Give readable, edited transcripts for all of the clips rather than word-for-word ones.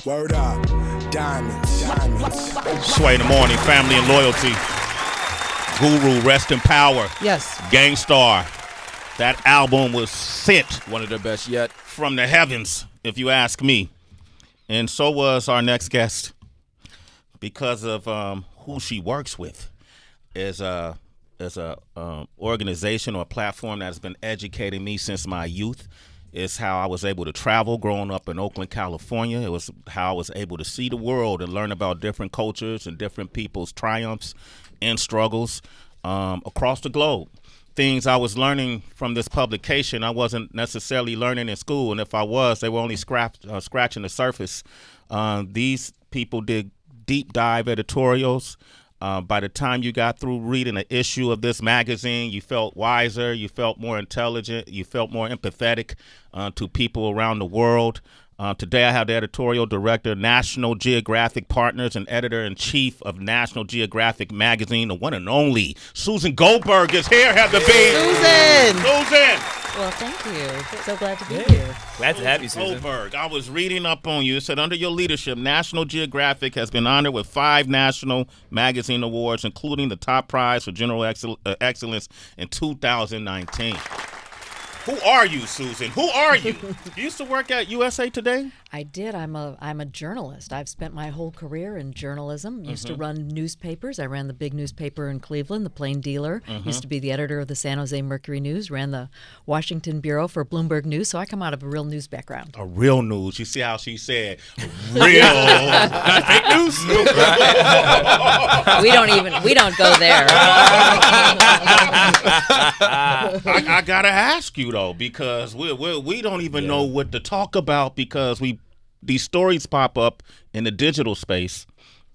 Word up, diamonds. Sway in the morning, family and loyalty. Guru, rest in power. Yes. Gangstar. That album was sent. One of the best yet. From the heavens, if you ask me. And so was our next guest. Because of who she works with. As a organization or a platform that has been educating me since my youth. It's how I was able to travel growing up in Oakland, California. It was how I was able to see the world and learn about different cultures and different people's triumphs and struggles across the globe. Things I was learning from this publication, I wasn't necessarily learning in school. And if I was, they were only scratching the surface. These people did deep dive editorials. By the time you got through reading an issue of this magazine, you felt wiser, you felt more intelligent, you felt more empathetic to people around the world. Today I have the editorial director, National Geographic Partners, and editor-in-chief of National Geographic magazine, the one and only Susan Goldberg is here. Have the beat. Susan! Well, thank you. So glad to be here. Glad to have you, Susan. Goldberg, I was reading up on you. It said, under your leadership, National Geographic has been honored with 5 national magazine awards, including the top prize for general excellence in 2019. Who are you, Susan? Who are you? You used to work at USA Today? I did. I'm a journalist. I've spent my whole career in journalism. Used to run newspapers. I ran the big newspaper in Cleveland, the Plain Dealer. Used to be the editor of the San Jose Mercury News. Ran the Washington bureau for Bloomberg News. So I come out of a real news background. A real news. You see how she said real. Not fake news. We don't go there. I gotta ask you though, because we don't even know what to talk about, because these stories pop up in the digital space,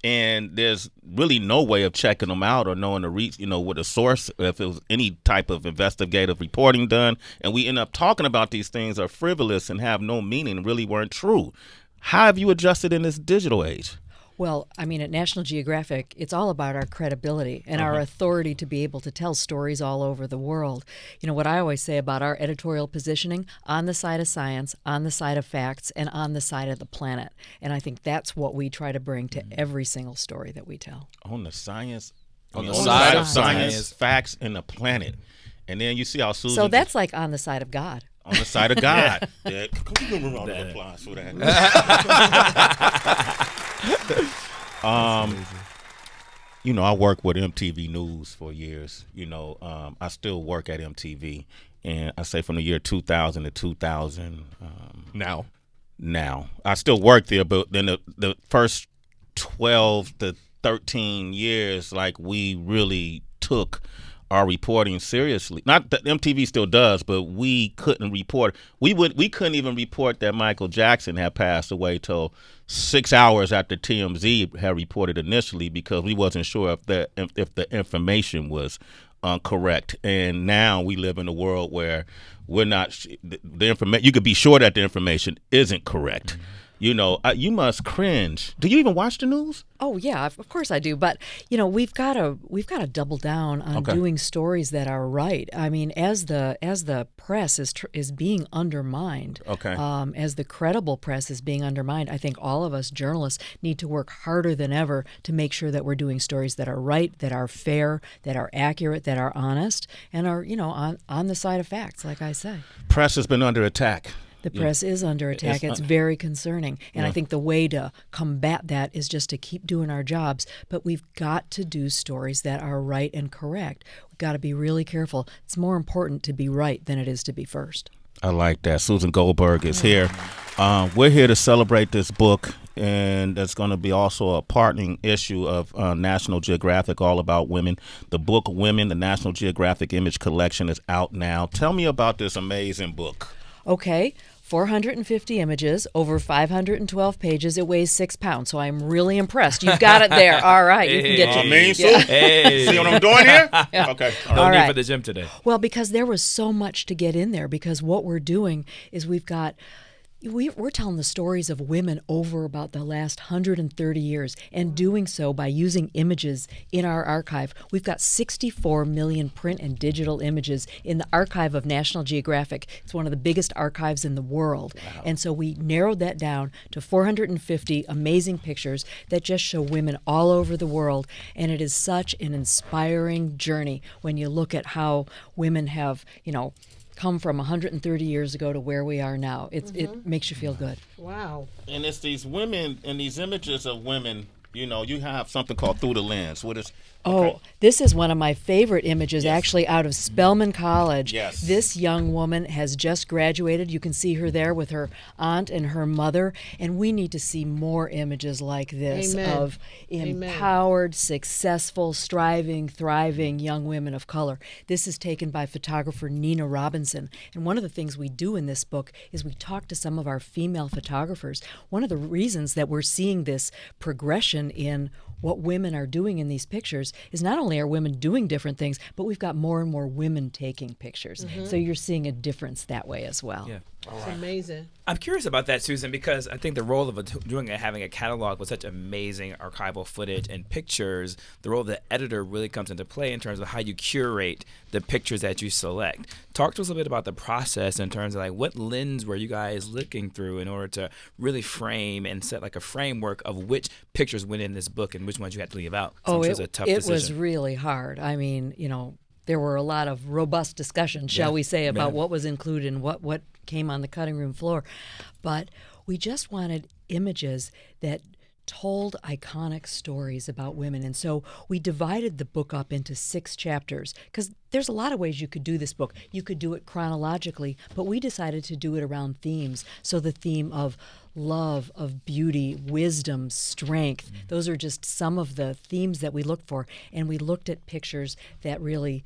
and there's really no way of checking them out or knowing the reach, with a source, if it was any type of investigative reporting done, and we end up talking about these things are frivolous and have no meaning and really weren't true. How have you adjusted in this digital age? Well, I mean, at National Geographic, it's all about our credibility and our authority to be able to tell stories all over the world. What I always say about our editorial positioning, on the side of science, on the side of facts, and on the side of the planet. And I think that's what we try to bring to every single story that we tell. On the science, on the side of science, facts, and the planet. And then you see how Susan... So that's like on the side of God. On the side of God. Yeah, can we give a round of applause for that? I worked with MTV News for years. I still work at MTV, and I say from the year 2000 to 2000. Now I still work there, but then the first 12 to 13 years, like, we really took our reporting seriously. Not that MTV still does, but we couldn't report. We couldn't even report that Michael Jackson had passed away till 6 hours after TMZ had reported initially, because we wasn't sure if the information was correct. And now we live in a world where we're not the information. You could be sure that the information isn't correct. You must cringe. Do you even watch the news? Oh yeah, of course I do. But we've got to double down on doing stories that are right. I mean, as the press is being undermined, as the credible press is being undermined, I think all of us journalists need to work harder than ever to make sure that we're doing stories that are right, that are fair, that are accurate, that are honest, and are on the side of facts, like I say. Press has been under attack. The press is under attack. It's very concerning. And I think the way to combat that is just to keep doing our jobs. But we've got to do stories that are right and correct. We've got to be really careful. It's more important to be right than it is to be first. I like that. Susan Goldberg is here. We're here to celebrate this book, and that's going to be also a partnering issue of National Geographic, all about women. The book Women, the National Geographic Image Collection, is out now. Tell me about this amazing book. Okay. 450 images, over 512 pages. It weighs 6 pounds, so I'm really impressed. You've got it there. All right, you can get See what I'm doing here? Yeah. Okay. No need for the gym today. Well, because there was so much to get in there, because what we're doing is we've got We're telling the stories of women over about the last 130 years, and doing so by using images in our archive. We've got 64 million print and digital images in the archive of National Geographic. It's one of the biggest archives in the world. Wow. And so we narrowed that down to 450 amazing pictures that just show women all over the world. And it is such an inspiring journey when you look at how women have, come from 130 years ago to where we are now. It makes you feel good. Wow. And it's these women and these images of women, you have something called Through the Lens. What is... Okay. Oh, this is one of my favorite images, actually, out of Spelman College. Yes. This young woman has just graduated. You can see her there with her aunt and her mother. And we need to see more images like this. Amen. Of empowered, successful, striving, thriving young women of color. This is taken by photographer Nina Robinson. And one of the things we do in this book is we talk to some of our female photographers. One of the reasons that we're seeing this progression in what women are doing in these pictures is not only are women doing different things, but we've got more and more women taking pictures. So you're seeing a difference that way as well. Yeah. It's amazing. I'm curious about that, Susan, because I think the role of having a catalog with such amazing archival footage and pictures, the role of the editor really comes into play in terms of how you curate the pictures that you select. Talk to us a bit about the process in terms of what lens were you guys looking through in order to really frame and set a framework of which pictures went in this book and which ones you had to leave out. Oh, it was a tough decision. It was really hard. I mean, there were a lot of robust discussions, shall we say, about what was included and what came on the cutting room floor. But we just wanted images that told iconic stories about women. And so we divided the book up into 6 chapters, because there's a lot of ways you could do this book. You could do it chronologically, but we decided to do it around themes. So the theme of love, of beauty, wisdom, strength, those are just some of the themes that we looked for. And we looked at pictures that really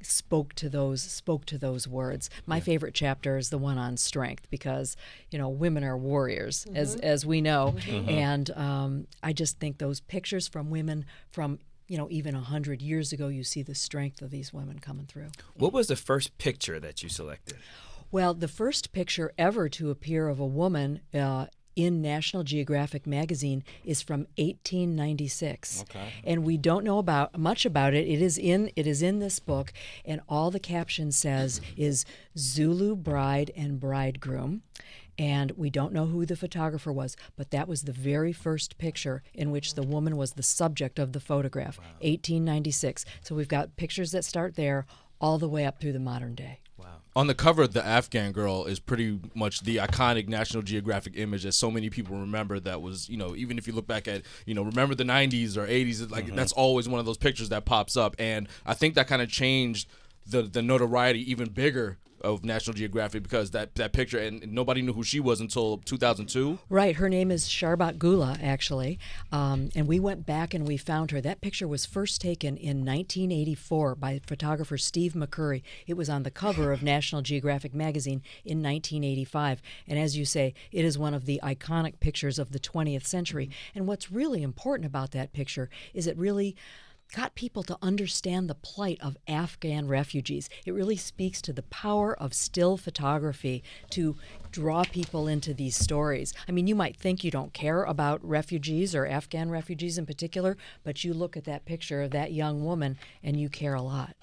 spoke to those words. My favorite chapter is the one on strength, because women are warriors, as we know, and I just think those pictures from women from even 100 years ago, you see the strength of these women coming through. What was the first picture that you selected? Well, the first picture ever to appear of a woman in National Geographic magazine is from 1896. Okay. And we don't know much about it. It is in this book, and all the caption says is Zulu bride and bridegroom. And we don't know who the photographer was, but that was the very first picture in which the woman was the subject of the photograph, 1896. So we've got pictures that start there all the way up through the modern day. Wow. On the cover, the Afghan girl is pretty much the iconic National Geographic image that so many people remember. That was, even if you look back at, remember the 90s or 80s, that's always one of those pictures that pops up. And I think that kind of changed the notoriety even bigger of National Geographic, because that picture, and nobody knew who she was until 2002. Right. Her name is Sharbat Gula, actually. And we went back and we found her. That picture was first taken in 1984 by photographer Steve McCurry. It was on the cover of National Geographic magazine in 1985. And as you say, it is one of the iconic pictures of the 20th century. And what's really important about that picture is it really got people to understand the plight of Afghan refugees. It really speaks to the power of still photography to draw people into these stories. I mean, you might think you don't care about refugees or Afghan refugees in particular, but you look at that picture of that young woman and you care a lot.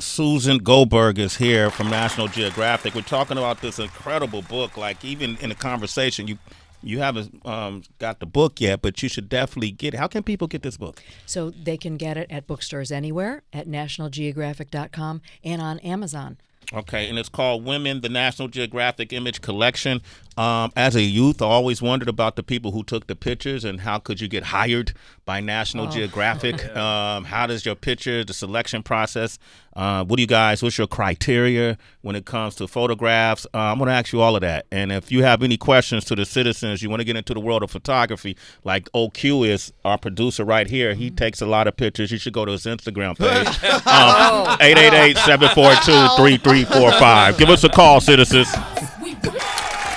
Susan Goldberg is here from National Geographic. We're talking about this incredible book. Even in the conversation, you haven't got the book yet, but you should definitely get it. How can people get this book? So they can get it at bookstores anywhere, at nationalgeographic.com, and on Amazon. Okay, and it's called Women, the National Geographic Image Collection. As a youth, I always wondered about the people who took the pictures and how could you get hired by National Geographic? How does your picture, the selection process, what's your criteria when it comes to photographs? I'm going to ask you all of that. And if you have any questions to the citizens, you want to get into the world of photography, like OQ is our producer right here. He takes a lot of pictures. You should go to his Instagram page. 888-742-3345. Give us a call, citizens.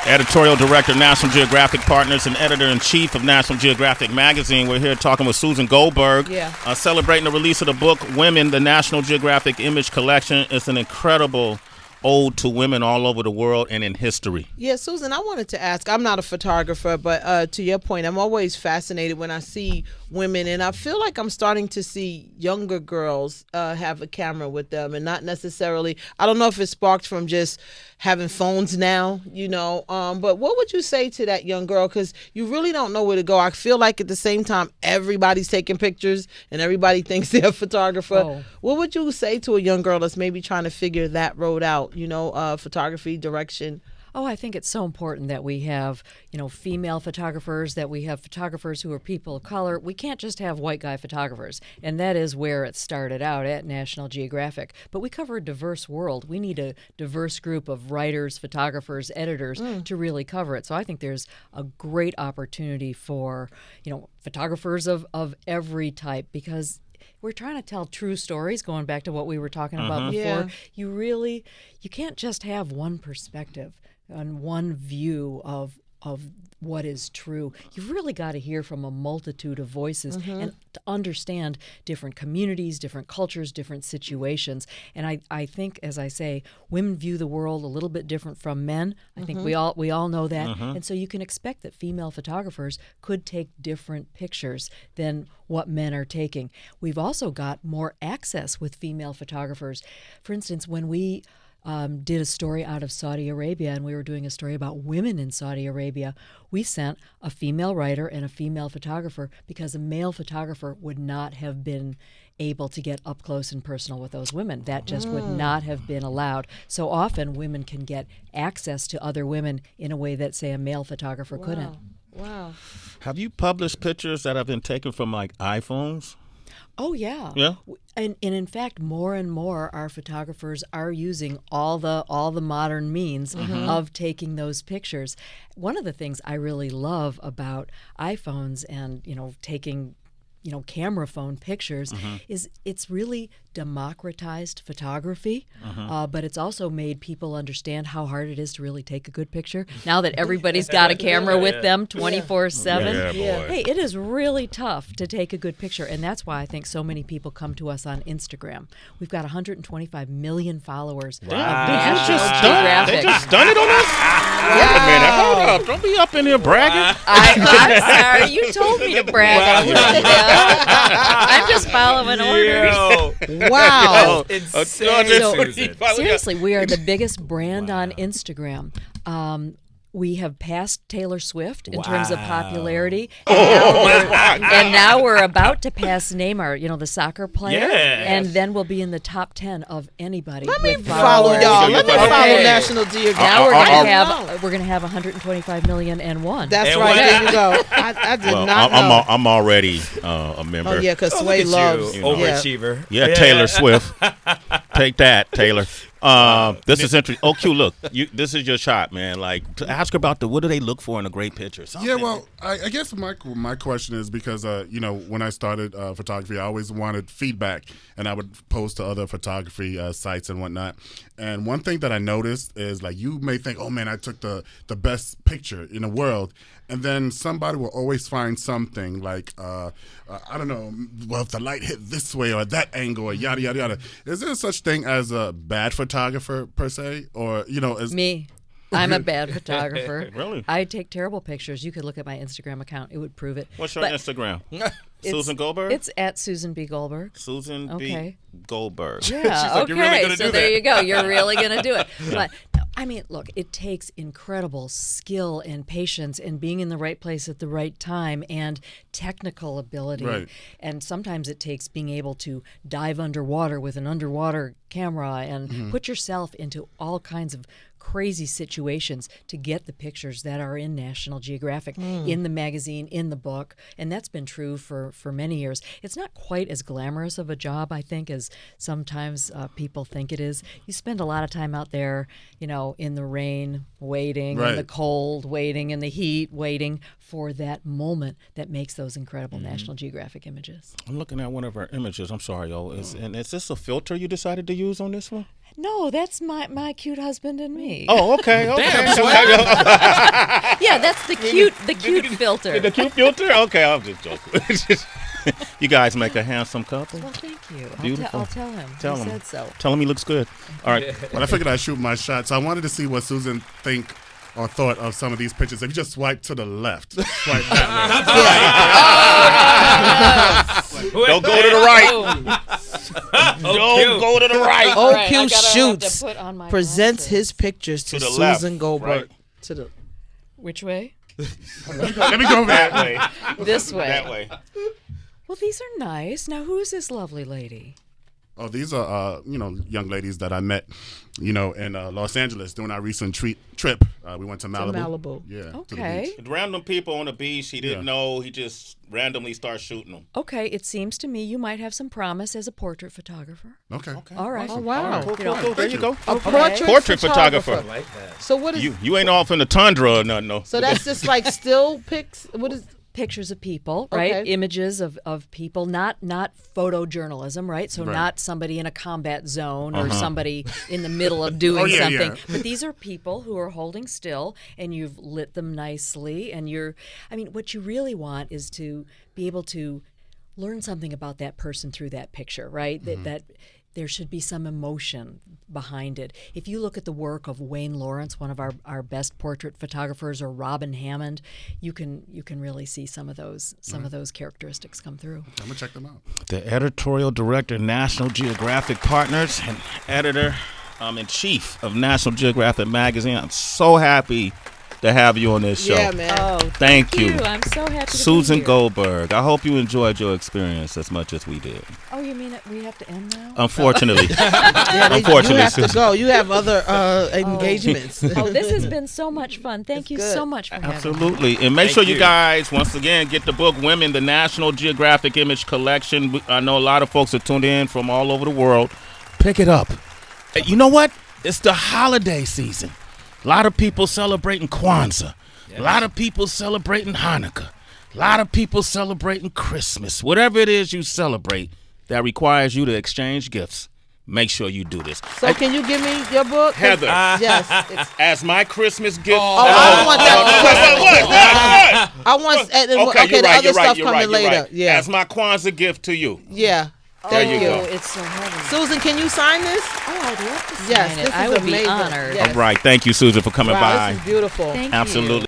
Editorial Director, National Geographic Partners, and Editor-in-Chief of National Geographic Magazine. We're here talking with Susan Goldberg, celebrating the release of the book, Women, the National Geographic Image Collection. It's an incredible ode to women all over the world and in history. Yeah, Susan, I wanted to ask, I'm not a photographer, but to your point, I'm always fascinated when I see women, and I feel like I'm starting to see younger girls have a camera with them, and not necessarily, I don't know if it's sparked from just having phones now, but what would you say to that young girl? Because you really don't know where to go. I feel like at the same time, everybody's taking pictures and everybody thinks they're a photographer. Oh. What would you say to a young girl that's maybe trying to figure that road out, photography, direction? Oh, I think it's so important that we have, female photographers, that we have photographers who are people of color. We can't just have white guy photographers. And that is where it started out at National Geographic. But we cover a diverse world. We need a diverse group of writers, photographers, editors to really cover it. So I think there's a great opportunity for, photographers of every type, because we're trying to tell true stories, going back to what we were talking about before. Yeah. You can't just have one perspective and one view of what is true. You've really got to hear from a multitude of voices and to understand different communities, different cultures, different situations. And I think, as I say, women view the world a little bit different from men. I think we all know that. And so you can expect that female photographers could take different pictures than what men are taking. We've also got more access with female photographers. For instance, when we did a story out of Saudi Arabia, and we were doing a story about women in Saudi Arabia, we sent a female writer and a female photographer because a male photographer would not have been able to get up close and personal with those women. That just would not have been allowed. So often women can get access to other women in a way that, say, a male photographer couldn't. Wow. Have you published pictures that have been taken from like iPhones? Oh, yeah. Yeah? And in fact, more and more our photographers are using all the modern means of taking those pictures. One of the things I really love about iPhones and, taking camera phone pictures is it's really democratized photography, but it's also made people understand how hard it is to really take a good picture. Now that everybody's got a camera with them 24/7, hey, it is really tough to take a good picture, and that's why I think so many people come to us on Instagram. We've got 125 million followers. They just done it on us? Wait a minute, hold up. Don't be up in here bragging. I'm sorry, you told me to brag. I'm just following orders. Wow. Insane. Seriously, we are the biggest brand on Instagram. We have passed Taylor Swift in terms of popularity, and now we're about to pass Neymar, the soccer player, and then we'll be in the top 10 of anybody. Let me with follow followers. y'all. Let me follow National Geographic. Now we're gonna have 125 million and one. That's right. There you go. I did not know. I'm already a member. Oh yeah, because Sway loves overachiever. Yeah, Taylor Swift. Take that, Taylor. This is interesting. Oh, Q, look, this is your shot, man. Like, to ask her about what do they look for in a great picture? Something. Yeah, well, I guess my question is because when I started photography, I always wanted feedback, and I would post to other photography sites and whatnot. And one thing that I noticed is, like, you may think, oh man, I took the best picture in the world, and then somebody will always find something like I don't know, well, if the light hit this way or that angle or yada yada yada. Is there such thing as a bad photographer per se, or is Me. I'm a bad photographer. Really? I take terrible pictures. You could look at my Instagram account. It would prove it. What's your Instagram? Susan Goldberg? It's at Susan B. Goldberg. Susan B. Goldberg. Yeah, She's like, "You're really gonna do there that." you go. You're really going to do it. But, I mean, look, it takes incredible skill and patience and being in the right place at the right time and technical ability. Right. And sometimes it takes being able to dive underwater with an underwater camera and put yourself into all kinds of crazy situations to get the pictures that are in National Geographic, in the magazine, in the book. And that's been true for many years. It's not quite as glamorous of a job, I think, as sometimes people think it is. You spend a lot of time out there, in the rain, waiting, in the cold, waiting, in the heat, waiting for that moment that makes those incredible National Geographic images. I'm looking at one of our images. I'm sorry, is this a filter you decided to use on this one? No, that's my cute husband and me. Oh, okay. Damn, Yeah, that's the cute filter. The cute filter? Okay, I'm just joking. You guys make a handsome couple. Well, thank you. Beautiful. I'll tell him. Tell He him. said so. Tell him he looks good. All right. Well, I figured I'd shoot my shot. So I wanted to see what Susan think or thought of some of these pictures. If you just swipe to the left, swipe that way. Don't go to the right. Don't go to the right. OQ Shoots put on my presents glasses. his pictures to the Susan left, Goldberg. right. To the Which way? Let me go back. That way. This way. That way. Well, these are nice. Now, who is this lovely lady? Oh, these are young ladies that I met, in Los Angeles during our recent trip. We went to Malibu. Yeah. To the Okay. beach. Random people on the beach. He didn't know. He just randomly started shooting them. Okay, it seems to me you might have some promise as a portrait photographer. Okay. All right. Oh wow. Cool. There you go. A Portrait photographer. I like that. So what is You ain't off in the tundra or nothing, no. so that's just like still pics? What is Pictures of people, right? Okay. Images of people, not photojournalism, right? So Right. not somebody in a combat zone or somebody in the middle of doing yeah, something. yeah. But these are people who are holding still, and you've lit them nicely. And what you really want is to be able to learn something about that person through that picture, right? That there should be some emotion behind it. If you look at the work of Wayne Lawrence, one of our best portrait photographers, or Robin Hammond, you can really see some of those characteristics come through. I'm gonna check them out. The editorial director, National Geographic Partners, and editor in chief of National Geographic magazine. I'm so happy to have you on this show. yeah, man. Oh, Thank you. I'm so happy to Susan be here. Goldberg. I hope you enjoyed your experience as much as we did. Oh, you mean we have to end now? Unfortunately. Yeah, Unfortunately, you have to Susan. go. You have other engagements. Oh, this has been so much fun. Thank you good. so much for having me. Absolutely. And make Thank sure you you. guys, once again, get the book Women, the National Geographic Image Collection. I know a lot of folks are tuned in from all over the world. Pick it up. You know what? It's the holiday season. A lot of people celebrating Kwanzaa. A lot of people celebrating Hanukkah. A lot of people celebrating Christmas. Whatever it is you celebrate that requires you to exchange gifts, make sure you do this. So can you give me your book? Heather. Yes. It's, As my Christmas gift. I don't want that. What? I want Okay, the you're right, other you're stuff right, you're coming right, you're later. right. Yeah. As my Kwanzaa gift to you. Yeah. There Thank you you. go. It's so heavy. Susan, can you sign this? Oh, I'd love to sign Yes, it. this is I would amazing. be honored. Yes. All right. Thank you, Susan, for coming Wow, by. this is beautiful. Thank you. Absolutely.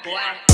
Black